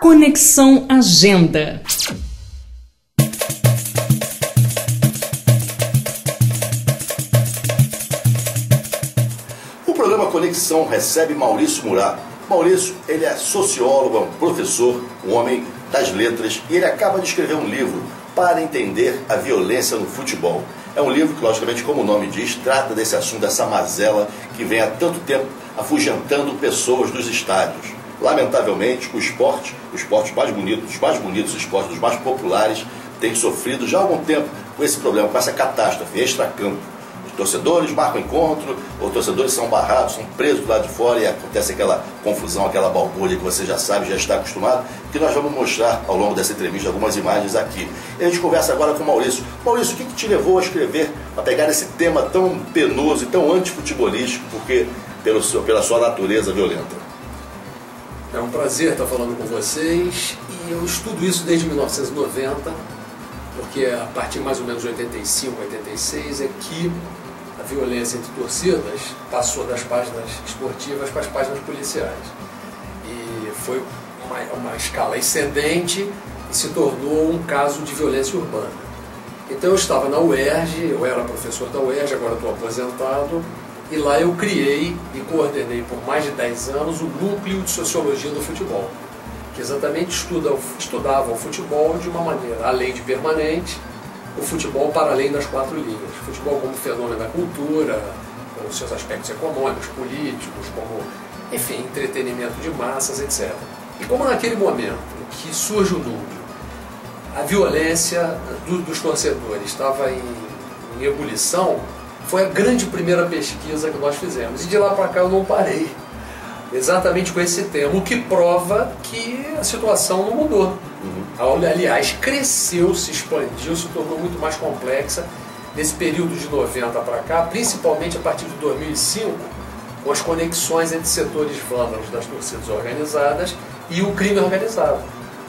Conexão Agenda. O programa Conexão recebe Maurício Murat. Maurício, ele é sociólogo, é um professor, um homem das letras, e ele acaba de escrever um livro para entender a violência no futebol. É um livro que, logicamente, como o nome diz, trata desse assunto, dessa mazela que vem há tanto tempo afugentando pessoas dos estádios. Lamentavelmente, o esporte mais bonito, dos mais bonitos esportes, dos mais populares, tem sofrido já há algum tempo com esse problema, com essa catástrofe extracampo. Os torcedores marcam encontro, os torcedores são barrados, são presos do lado de fora e acontece aquela confusão, aquela balbúrdia que você já sabe, já está acostumado, que nós vamos mostrar ao longo dessa entrevista algumas imagens aqui. E a gente conversa agora com o Maurício. Maurício, o que te levou a escrever, a pegar esse tema tão penoso e tão antifutebolístico, porque pela sua natureza violenta? É um prazer estar falando com vocês, e eu estudo isso desde 1990, porque a partir mais ou menos de 85, 86 é que a violência entre torcidas passou das páginas esportivas para as páginas policiais. E foi uma escala ascendente e se tornou um caso de violência urbana. Então eu estava na UERJ, eu era professor da UERJ, agora estou aposentado, e lá eu criei e coordenei por mais de 10 anos o Núcleo de Sociologia do Futebol, que exatamente estudava o futebol de uma maneira além de permanente, o futebol para além das 4 linhas. O futebol como fenômeno da cultura, com os seus aspectos econômicos, políticos, como, enfim, entretenimento de massas, etc. E como naquele momento que surge o núcleo, a violência dos torcedores estava em ebulição, foi a grande primeira pesquisa que nós fizemos. E de lá para cá eu não parei, exatamente com esse tema, o que prova que a situação não mudou. Aliás, cresceu, se expandiu, se tornou muito mais complexa nesse período de 90 para cá, principalmente a partir de 2005, com as conexões entre setores vândalos das torcidas organizadas e o crime organizado.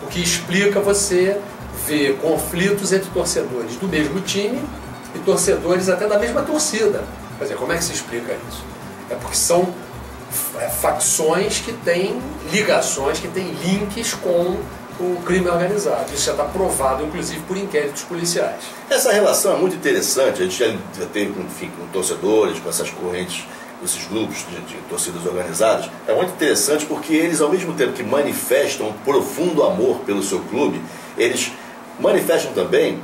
O que explica você ver conflitos entre torcedores do mesmo time e torcedores até da mesma torcida. Quer dizer, como é que se explica isso? É porque são facções que têm ligações, que têm links com o crime organizado. Isso já está provado, inclusive, por inquéritos policiais. Essa relação é muito interessante. A gente já teve, enfim, com torcedores, com essas correntes, esses grupos de torcidas organizadas. É muito interessante porque eles, ao mesmo tempo que manifestam um profundo amor pelo seu clube, eles manifestam também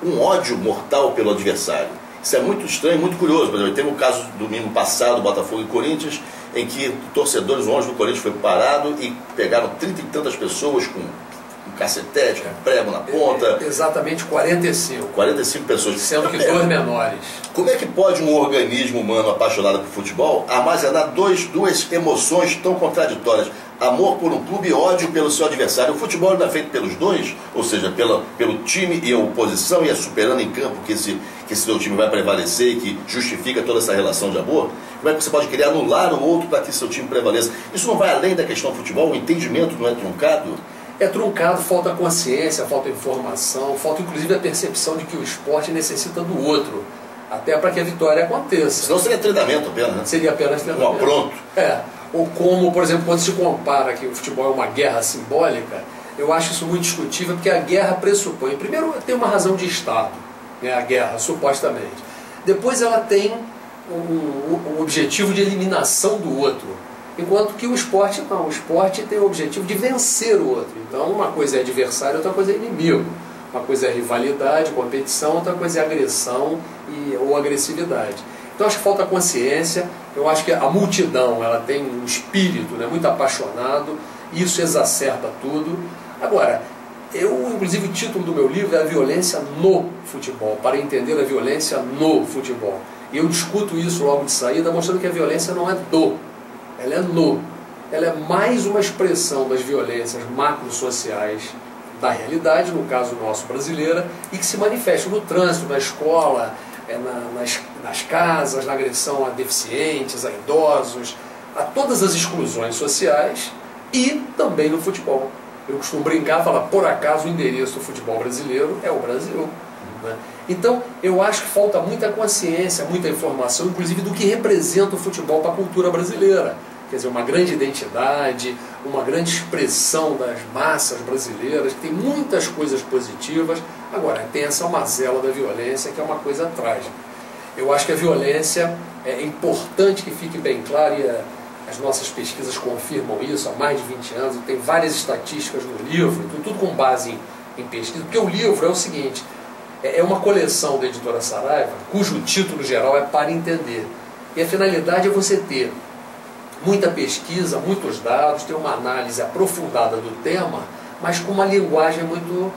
um ódio mortal pelo adversário. Isso é muito estranho, muito curioso. Por exemplo, teve um caso domingo passado, Botafogo e Corinthians, em que torcedores, o ônibus do Corinthians foi parado e pegaram 30 e tantas pessoas com um cacetete, com prego na ponta. Exatamente 45. 45 pessoas. Sendo que 2 menores. Como é que pode um organismo humano apaixonado por futebol armazenar duas emoções tão contraditórias? Amor por um clube e ódio pelo seu adversário. O futebol não é feito pelos dois, ou seja, pelo time e a oposição, e é superando em campo que esse seu time vai prevalecer e que justifica toda essa relação de amor. Como é que você pode querer anular o outro para que seu time prevaleça? Isso não vai além da questão do futebol? O entendimento não é truncado? É truncado, falta consciência, falta informação, falta inclusive a percepção de que o esporte necessita do outro, até para que a vitória aconteça. Senão seria treinamento apenas, né? Seria apenas treinamento. Pronto. Ou como, por exemplo, quando se compara que o futebol é uma guerra simbólica, eu acho isso muito discutível, porque a guerra pressupõe, primeiro, tem uma razão de Estado, né, a guerra, supostamente. Depois ela tem um objetivo de eliminação do outro. Enquanto que o esporte não, o esporte tem o objetivo de vencer o outro. Então uma coisa é adversário, outra coisa é inimigo. Uma coisa é rivalidade, competição, outra coisa é agressão ou agressividade. Então acho que falta consciência, eu acho que a multidão ela tem um espírito, né, muito apaixonado, e isso exacerba tudo. Agora, inclusive o título do meu livro é A Violência no Futebol, para entender a violência no futebol. E eu discuto isso logo de saída, mostrando que a violência não é ela é no. Ela é mais uma expressão das violências macrosociais da realidade, no caso nosso brasileira, e que se manifesta no trânsito, na escola, nas casas, na agressão a deficientes, a idosos, a todas as exclusões sociais e também no futebol. Eu costumo brincar e falar, por acaso o endereço do futebol brasileiro é o Brasil. Né? Então, eu acho que falta muita consciência, muita informação, inclusive do que representa o futebol para a cultura brasileira. Quer dizer, uma grande identidade, uma grande expressão das massas brasileiras, que tem muitas coisas positivas. Agora, tem essa mazela da violência, que é uma coisa trágica. Eu acho que a violência é importante que fique bem claro, e as nossas pesquisas confirmam isso há mais de 20 anos, tem várias estatísticas no livro, tudo com base em pesquisa, porque o livro é o seguinte, é uma coleção da editora Saraiva, cujo título geral é Para Entender. E a finalidade é você ter muita pesquisa, muitos dados, ter uma análise aprofundada do tema, mas com uma linguagem muito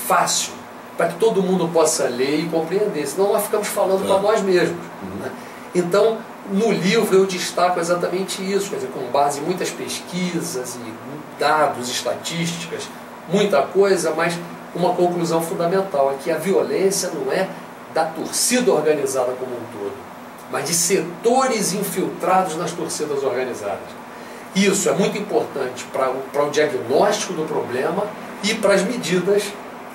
fácil, para que todo mundo possa ler e compreender, senão nós ficamos falando para nós mesmos. Né? Então, no livro eu destaco exatamente isso, quer dizer, com base em muitas pesquisas e dados, estatísticas, muita coisa, mas uma conclusão fundamental é que a violência não é da torcida organizada como um todo, mas de setores infiltrados nas torcidas organizadas. Isso é muito importante para o diagnóstico do problema e para as medidas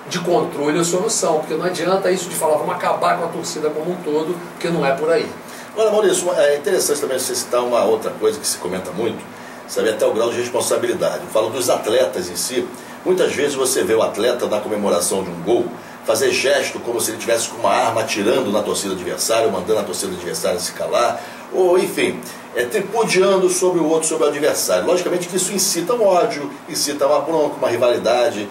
de controle e solução, porque não adianta isso de falar vamos acabar com a torcida como um todo, porque não é por aí. Olha, Maurício, é interessante também você citar uma outra coisa que se comenta muito, sabe, até o grau de responsabilidade. Eu falo dos atletas em si. Muitas vezes você vê o atleta na comemoração de um gol fazer gesto como se ele estivesse com uma arma atirando na torcida adversária, ou mandando a torcida adversária se calar, ou enfim, tripudiando sobre o outro, sobre o adversário. Logicamente que isso incita um ódio, incita uma bronca, uma rivalidade.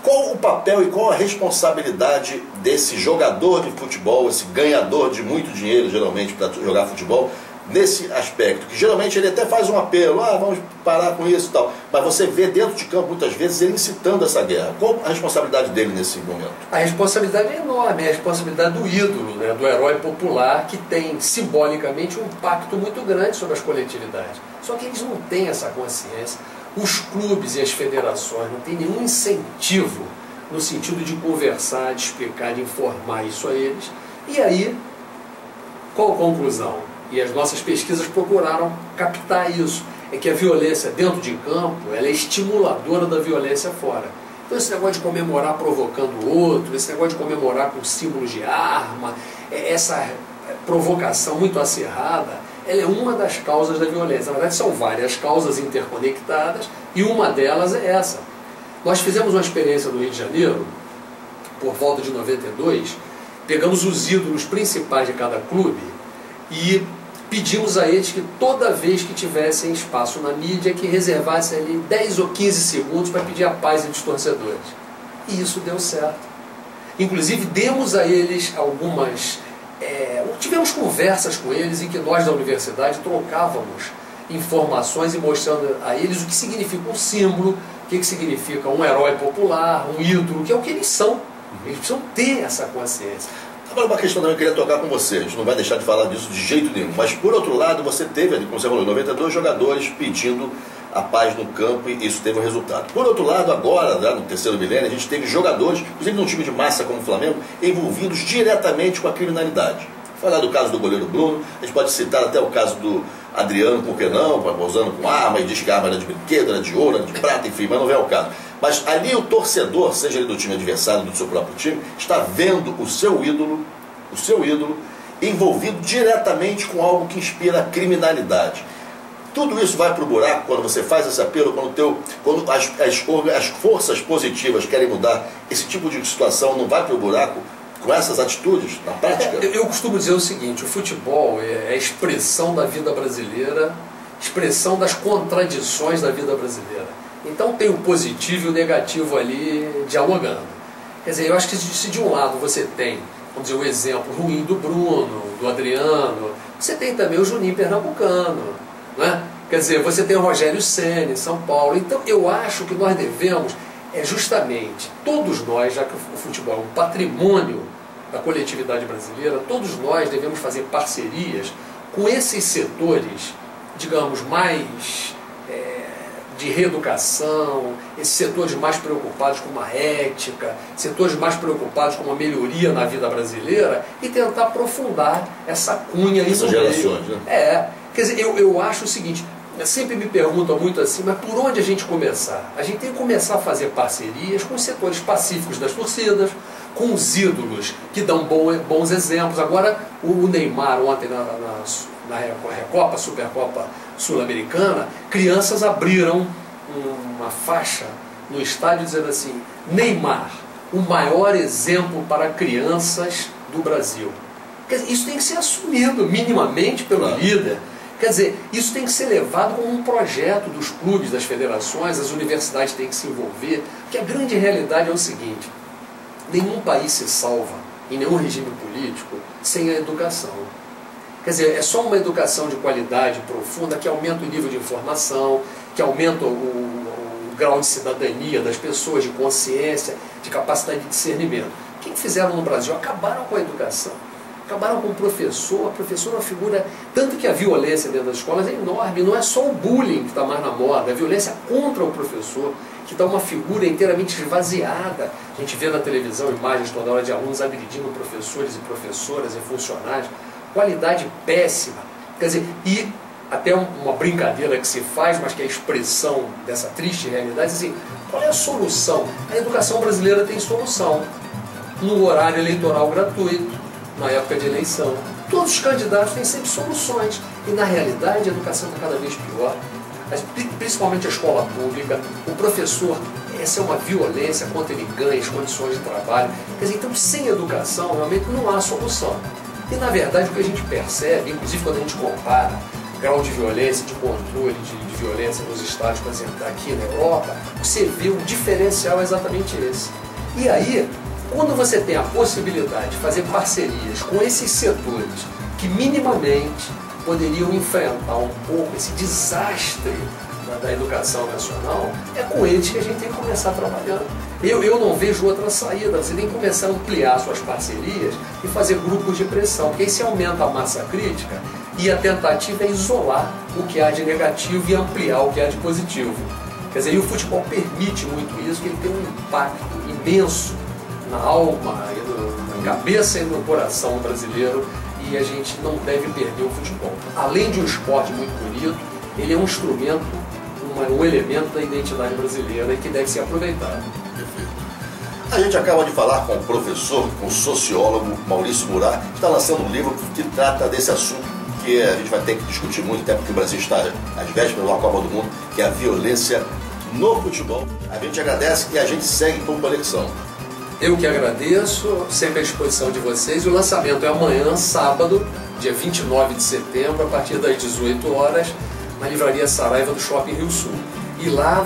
Qual o papel e qual a responsabilidade desse jogador de futebol, esse ganhador de muito dinheiro, geralmente, para jogar futebol, nesse aspecto? Que geralmente ele até faz um apelo, vamos parar com isso e tal, mas você vê dentro de campo, muitas vezes, ele incitando essa guerra. Qual a responsabilidade dele nesse momento? A responsabilidade é enorme, é a responsabilidade do ídolo, né, do herói popular, que tem, simbolicamente, um impacto muito grande sobre as coletividades. Só que eles não têm essa consciência. Os clubes e as federações não têm nenhum incentivo no sentido de conversar, de explicar, de informar isso a eles. E aí, qual a conclusão? E as nossas pesquisas procuraram captar isso. É que a violência dentro de campo, ela é estimuladora da violência fora. Então esse negócio de comemorar provocando o outro, esse negócio de comemorar com símbolos de arma, essa provocação muito acirrada, ela é uma das causas da violência. Na verdade, são várias causas interconectadas e uma delas é essa. Nós fizemos uma experiência no Rio de Janeiro, por volta de 92, pegamos os ídolos principais de cada clube e pedimos a eles que toda vez que tivessem espaço na mídia, que reservassem ali 10 ou 15 segundos para pedir a paz entre os torcedores. E isso deu certo. Inclusive, demos a eles algumas... tivemos conversas com eles em que nós da universidade trocávamos informações e mostrando a eles o que significa um símbolo, o que significa um herói popular, um ídolo, que é o que eles são. Eles precisam ter essa consciência. Agora, uma questão também que eu queria tocar com você, a gente não vai deixar de falar disso de jeito nenhum, mas por outro lado, você teve, como você falou, 92 jogadores pedindo a paz no campo e isso teve um resultado. Por outro lado, agora, no terceiro milênio, a gente teve jogadores, inclusive num time de massa como o Flamengo, envolvidos diretamente com a criminalidade. Falar do caso do goleiro Bruno, a gente pode citar até o caso do Adriano, por que não, usando com arma, e diz que a arma era de brinquedo, era de ouro, era de prata, enfim, mas não vem ao caso. Mas ali o torcedor, seja ele do time adversário ou do seu próprio time, está vendo o seu ídolo envolvido diretamente com algo que inspira a criminalidade. Tudo isso vai para o buraco quando você faz esse apelo, quando as forças positivas querem mudar, esse tipo de situação não vai para o buraco com essas atitudes na prática? Eu costumo dizer o seguinte, o futebol é a expressão da vida brasileira, expressão das contradições da vida brasileira. Então tem o positivo e o negativo ali dialogando. Quer dizer, eu acho que se de um lado você tem, vamos dizer, o exemplo ruim do Bruno, do Adriano, você tem também o Juninho Pernambucano, né? Quer dizer, você tem o Rogério Ceni em São Paulo. Então eu acho que nós devemos, justamente, todos nós, já que o futebol é um patrimônio da coletividade brasileira, todos nós devemos fazer parcerias com esses setores, digamos, mais de reeducação, esses setores mais preocupados com uma ética, setores mais preocupados com uma melhoria na vida brasileira e tentar aprofundar essa cunha aí essas gerações, né? Quer dizer, eu acho o seguinte, sempre me perguntam muito assim, mas por onde a gente começar? A gente tem que começar a fazer parcerias com os setores pacíficos das torcidas, com os ídolos que dão bons exemplos. Agora, o Neymar, ontem na Recopa, Supercopa Sul-Americana, crianças abriram uma faixa no estádio dizendo assim: Neymar, o maior exemplo para crianças do Brasil. Quer dizer, isso tem que ser assumido minimamente pelo líder. Quer dizer, isso tem que ser levado como um projeto dos clubes, das federações, as universidades têm que se envolver, porque a grande realidade é o seguinte: nenhum país se salva, em nenhum regime político, sem a educação. Quer dizer, é só uma educação de qualidade profunda que aumenta o nível de informação, que aumenta o grau de cidadania das pessoas, de consciência, de capacidade de discernimento. O que fizeram no Brasil? Acabaram com a educação. Acabaram com o professor. A professora é uma figura... Tanto que a violência dentro das escolas é enorme. Não é só o bullying que está mais na moda. A violência contra o professor, que está uma figura inteiramente esvaziada. A gente vê na televisão imagens toda hora de alunos agredindo professores e professoras e funcionários. Qualidade péssima. Quer dizer, e até uma brincadeira que se faz, mas que é a expressão dessa triste realidade, assim, qual é a solução? A educação brasileira tem solução. No horário eleitoral gratuito, na época de eleição. Todos os candidatos têm sempre soluções. E na realidade a educação está cada vez pior. Principalmente a escola pública. O professor, essa é uma violência contra ele ganha as condições de trabalho. Quer dizer, então sem educação realmente não há solução. E na verdade o que a gente percebe, inclusive quando a gente compara grau de violência, de controle de violência nos estádios, por exemplo, aqui na Europa, você vê o diferencial é exatamente esse. E aí, quando você tem a possibilidade de fazer parcerias com esses setores que minimamente poderiam enfrentar um pouco esse desastre da educação nacional, é com eles que a gente tem que começar trabalhando. Eu não vejo outra saída, você tem que começar a ampliar suas parcerias e fazer grupos de pressão, porque aí você aumenta a massa crítica e a tentativa é isolar o que há de negativo e ampliar o que há de positivo. Quer dizer, e o futebol permite muito isso, que ele tem um impacto imenso na alma, na cabeça e no coração brasileiro, e a gente não deve perder o futebol. Além de um esporte muito bonito, ele é um instrumento, um elemento da identidade brasileira e que deve ser aproveitado. A gente acaba de falar com o professor, com o sociólogo Maurício Murat, que está lançando um livro que trata desse assunto que a gente vai ter que discutir muito, até porque o Brasil está às vésperas da Copa do Mundo, que é a violência no futebol. A gente agradece e a gente segue com conexão. Eu que agradeço, sempre à disposição de vocês. O lançamento é amanhã, sábado, dia 29 de setembro, a partir das 18 horas, na Livraria Saraiva do Shopping Rio Sul. E lá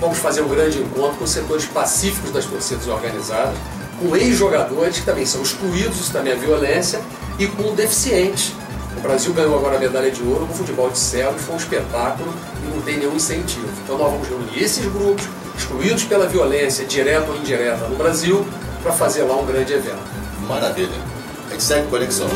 vamos fazer um grande encontro com os setores pacíficos das torcidas organizadas, com ex-jogadores que também são excluídos, isso também é violência, e com deficientes. O Brasil ganhou agora a medalha de ouro no futebol de cegos, foi um espetáculo e não tem nenhum incentivo. Então nós vamos reunir esses grupos, excluídos pela violência, direta ou indireta, no Brasil, para fazer lá um grande evento. Maravilha. A gente segue conexão.